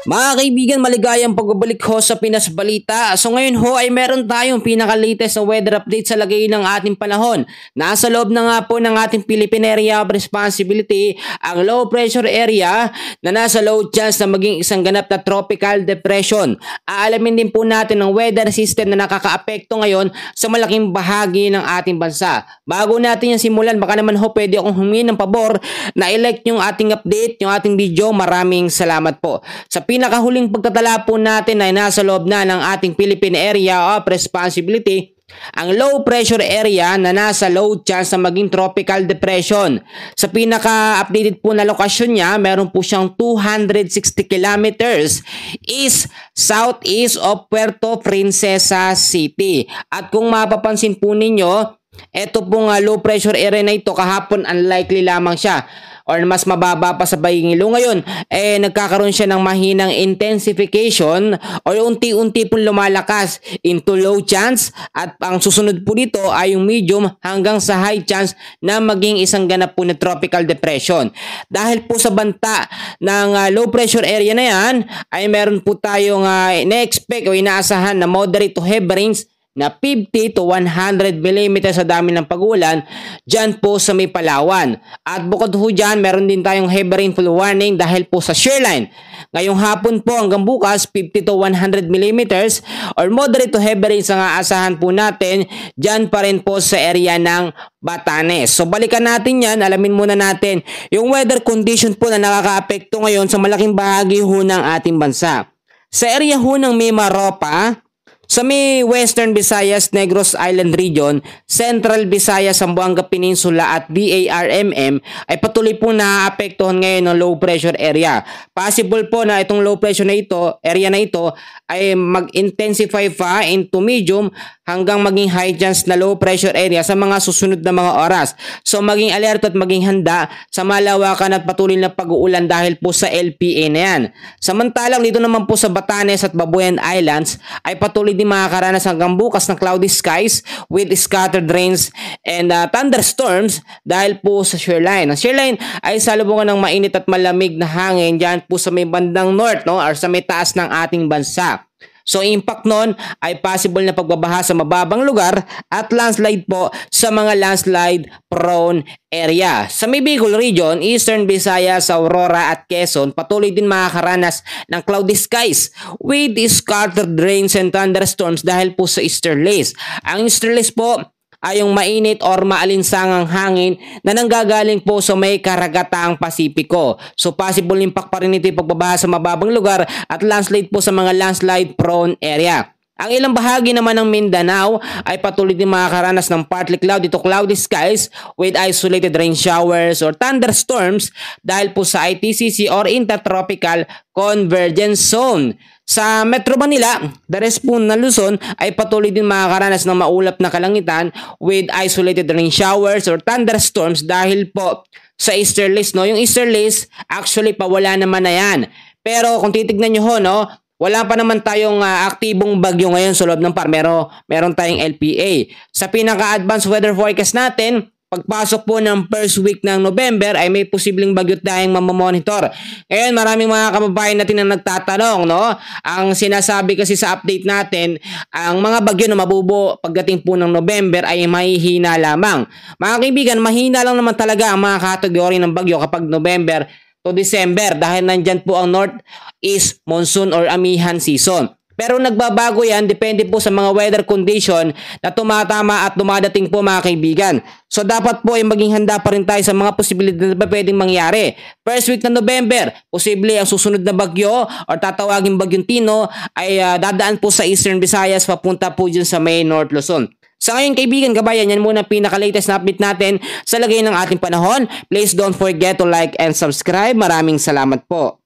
Mga kaibigan, maligayang pagbabalik ho sa Pinas Balita. So ngayon ho ay meron tayong pinaka-latest na weather update sa lagay ng ating panahon. Nasa loob na nga po ng ating Philippine Area of Responsibility ang low pressure area na nasa low chance na maging isang ganap na tropical depression. Aalamin din po natin ang weather system na nakakaapekto ngayon sa malaking bahagi ng ating bansa. Bago natin yan simulan, baka naman ho pwede akong humingi ng pabor na i-like yung ating update, yung ating video. Maraming salamat po. Sa pinakahuling pagtatala po natin ay nasa loob na ng ating Philippine Area of Responsibility ang low pressure area na nasa low chance na maging tropical depression. Sa pinaka-updated po na lokasyon niya, meron po siyang 260 kilometers east-southeast of Puerto Princesa City. At kung mapapansin po ninyo, ito pong low pressure area na ito kahapon unlikely lamang siya or mas mababa pa sa Bayingilo. Ngayon, nagkakaroon siya ng mahinang intensification o unti-unti pong lumalakas into low chance at ang susunod po dito ay yung medium hanggang sa high chance na maging isang ganap po na tropical depression. Dahil po sa banta ng low pressure area na yan, ay meron po tayong ina-expect o inaasahan na moderate to heavy rains na 50 to 100 mm sa dami ng pag-ulan dyan po sa may Palawan. At bukod po dyan, meron din tayong heavy rainfall warning dahil po sa shoreline. Ngayong hapon po hanggang bukas, 50 to 100 mm or moderate to heavy rains ang aasahan po natin dyan pa rin po sa area ng Batanes. So balikan natin yan, alamin muna natin yung weather condition po na nakakaapekto ngayon sa malaking bahagi ho ng ating bansa. Sa area ho ng Mimaropa, sa may Western Visayas, Negros Island Region, Central Visayas, Zamboanga Peninsula at BARMM ay patuloy po naaapektuhan ngayon ng low pressure area. Possible po na itong low pressure na ito, area na ito ay mag-intensify pa into medium hanggang maging high chance na low pressure area sa mga susunod na mga oras. So maging alerto at maging handa sa malawakan at patuloy na pag-uulan dahil po sa LPA na yan. Samantalang dito naman po sa Batanes at Babuyan Islands ay patuloy din makakaranas hanggang bukas ng cloudy skies with scattered rains and thunderstorms dahil po sa shoreline. Ang shoreline ay salubungan ng mainit at malamig na hangin dyan po sa may bandang north, no, or sa may taas ng ating bansa. So impact nun ay possible na pagbabaha sa mababang lugar at landslide po sa mga landslide prone area. Sa may Bicol region, Eastern Visayas, Aurora at Quezon, patuloy din makakaranas ng cloudy skies with scattered rains and thunderstorms dahil po sa easterlies. Ang easterlies po ay yung mainit or maalinsangang hangin na nanggagaling po sa may karagatang Pasipiko. So possible impact pa rin ito yung pagbabaha sa mababang lugar at landslide po sa mga landslide prone area. Ang ilang bahagi naman ng Mindanao ay patuloy din makakaranas ng partly cloudy to cloudy skies with isolated rain showers or thunderstorms dahil po sa ITCZ or Intertropical Convergence Zone. Sa Metro Manila, the rest po na Luzon ay patuloy din makakaranas ng maulap na kalangitan with isolated rain showers or thunderstorms dahil po sa easterlies, no? Yung easterlies, actually pawala naman na yan. Pero kung titignan nyo ho, no? Wala pa naman tayong aktibong bagyo ngayon sa loob ng meron tayong LPA. Sa pinaka-advanced weather forecast natin, pagpasok po ng first week ng November ay may posibleng bagyo tayong mamamonitor. Ngayon, maraming mga kababayan natin na nagtatanong, no? Ang sinasabi kasi sa update natin, ang mga bagyo na mabubuo pagdating po ng November ay mahihina lamang. Mga kaibigan, mahina lang naman talaga ang mga kategory ng bagyo kapag November to December dahil nandyan po ang Northeast Monsoon or Amihan Season. Pero nagbabago yan, depende po sa mga weather condition na tumatama at dumadating po mga kaibigan. So dapat po ay maging handa pa rin tayo sa mga posibilidad na pwedeng mangyari. First week ng November, posible ang susunod na bagyo or tatawaging bagyong Tino ay dadaan po sa Eastern Visayas papunta po dyan sa may North Luzon. Sa ngayon kaibigan, kabayan, yan muna pinaka-latest na update natin sa lagay ng ating panahon. Please don't forget to like and subscribe. Maraming salamat po.